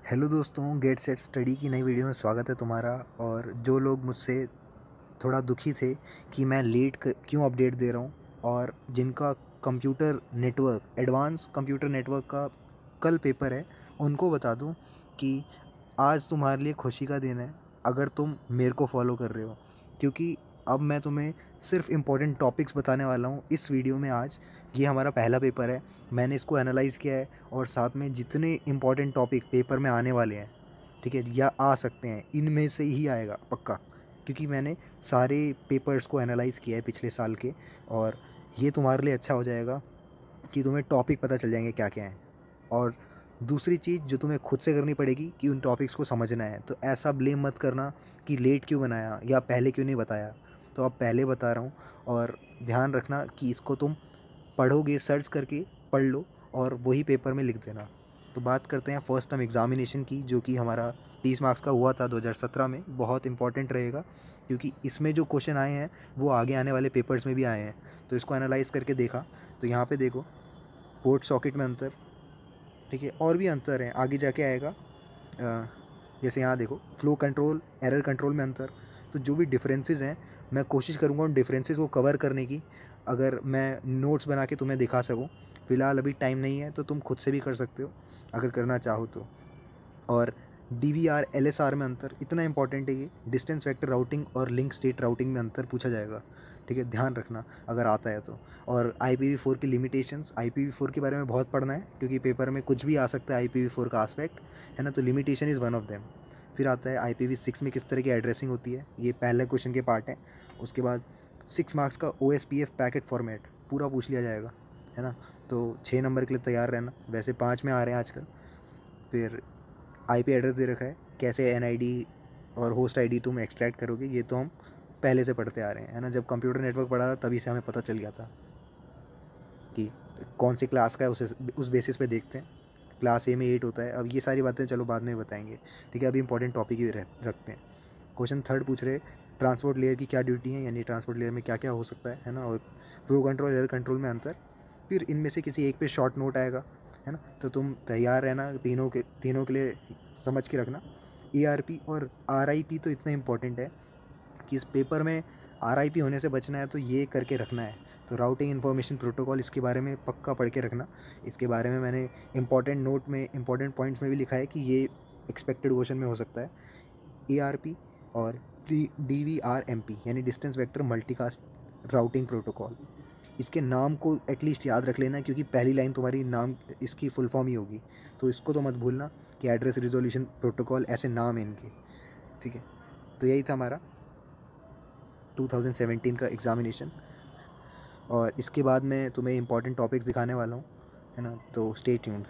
Hello दोस्तों, get set study की नई वीडियो में स्वागत है तुम्हारा। और जो लोग मुझसे थोड़ा दुखी थे कि मैं लेट क्यों अपडेट दे रहा हूँ, और जिनका computer network advance computer network का कल पेपर है, उनको बता दूँ कि आज तुम्हारे लिए खुशी का दिन है अगर तुम मेरे को फॉलो कर रहे हो। क्योंकि अब मैं तुम्हें सिर्फ इम्पोर्टेंट टॉपिक्स बताने वाला हूँ इस वीडियो में। आज ये हमारा पहला पेपर है, मैंने इसको एनालाइज़ किया है, और साथ में जितने इम्पोर्टेंट टॉपिक पेपर में आने वाले हैं, ठीक है, या आ सकते हैं, इनमें से ही आएगा पक्का। क्योंकि मैंने सारे पेपर्स को एनालाइज़ किया है पिछले साल के, और ये तुम्हारे लिए अच्छा हो जाएगा कि तुम्हें टॉपिक पता चल जाएंगे क्या क्या हैं। और दूसरी चीज़ जो तुम्हें खुद से करनी पड़ेगी कि उन टॉपिक्स को समझना है। तो ऐसा ब्लेम मत करना कि लेट क्यों बनाया या पहले क्यों नहीं बताया। तो अब पहले बता रहा हूँ, और ध्यान रखना कि इसको तुम पढ़ोगे, सर्च करके पढ़ लो और वही पेपर में लिख देना। तो बात करते हैं फर्स्ट टर्म एग्ज़ामिनेशन की, जो कि हमारा 30 मार्क्स का हुआ था 2017 में। बहुत इंपॉर्टेंट रहेगा क्योंकि इसमें जो क्वेश्चन आए हैं वो आगे आने वाले पेपर्स में भी आए हैं। तो इसको एनालाइज़ करके देखा तो यहाँ पे देखो, पोर्ट सॉकेट में अंतर, ठीक है, और भी अंतर हैं, आगे जाके आएगा। जैसे यहाँ देखो, फ़्लो कंट्रोल, एरर कंट्रोल में अंतर। तो जो भी डिफरेंसेस हैं, मैं कोशिश करूँगा उन डिफरेंसेस को कवर करने की, अगर मैं नोट्स बना के तुम्हें दिखा सकूँ। फ़िलहाल अभी टाइम नहीं है, तो तुम खुद से भी कर सकते हो अगर करना चाहो तो। और DVR LSR में अंतर इतना इंपॉर्टेंट है, ये डिस्टेंस वेक्टर राउटिंग और लिंक स्टेट राउटिंग में अंतर पूछा जाएगा, ठीक है, ध्यान रखना अगर आता है तो। और IPv4 की लिमिटेशंस, IPv4 के बारे में बहुत पढ़ना है क्योंकि पेपर में कुछ भी आ सकता है IPv4 का आस्पेक्ट, है ना। तो limitation is one of them. फिर आता है IPv6 में किस तरह की एड्रेसिंग होती है, ये पहले क्वेश्चन के पार्ट है। उसके बाद 6 मार्क्स का OSPF पैकेट फॉर्मेट पूरा पूछ लिया जाएगा, है ना। तो 6 नंबर के लिए तैयार रहना, वैसे 5 में आ रहे हैं आजकल। फिर IP एड्रेस दे रखा है, कैसे NID और होस्ट ID तुम एक्सट्रैक्ट करोगे, ये तो हम पहले से पढ़ते आ रहे हैं, है ना। जब कंप्यूटर नेटवर्क पढ़ा था तभी से हमें पता चल गया था कि कौन सी क्लास का है, उस बेसिस पे देखते हैं। क्लास A में 8 होता है। अब ये सारी बातें चलो बाद में बताएंगे, ठीक है। अभी इंपॉर्टेंट टॉपिक ही रखते हैं। क्वेश्चन थर्ड पूछ रहे, ट्रांसपोर्ट लेयर की क्या ड्यूटी है, यानी ट्रांसपोर्ट लेयर में क्या क्या हो सकता है ना। और फ्लो कंट्रोल, एरर कंट्रोल में अंतर। फिर इनमें से किसी एक पे शॉर्ट नोट आएगा, है ना। तो तुम तैयार रहना, तीनों के लिए समझ के रखना। ARP और RIP तो इतना इंपॉर्टेंट है कि इस पेपर में RIP होने से बचना है, तो ये करके रखना है। तो राउटिंग इन्फॉर्मेशन प्रोटोकॉल, इसके बारे में पक्का पढ़ के रखना। इसके बारे में मैंने इंपॉर्टेंट नोट में, इंपॉर्टेंट पॉइंट्स में भी लिखा है कि ये एक्सपेक्टेड क्वेश्चन में हो सकता है। ARP और DVRMP यानी distance vector multicast routing protocol, इसके नाम को एटलीस्ट याद रख लेना क्योंकि पहली लाइन तुम्हारी नाम इसकी फुल फॉर्म ही होगी। तो इसको तो मत भूलना कि एड्रेस रिजोल्यूशन प्रोटोकॉल, ऐसे नाम है इनके, ठीक है। तो यही था हमारा 2017 का एग्ज़ामिनेशन, और इसके बाद मैं तुम्हें इंपॉर्टेंट टॉपिक्स दिखाने वाला हूँ, है ना। तो स्टे ट्यून्ड।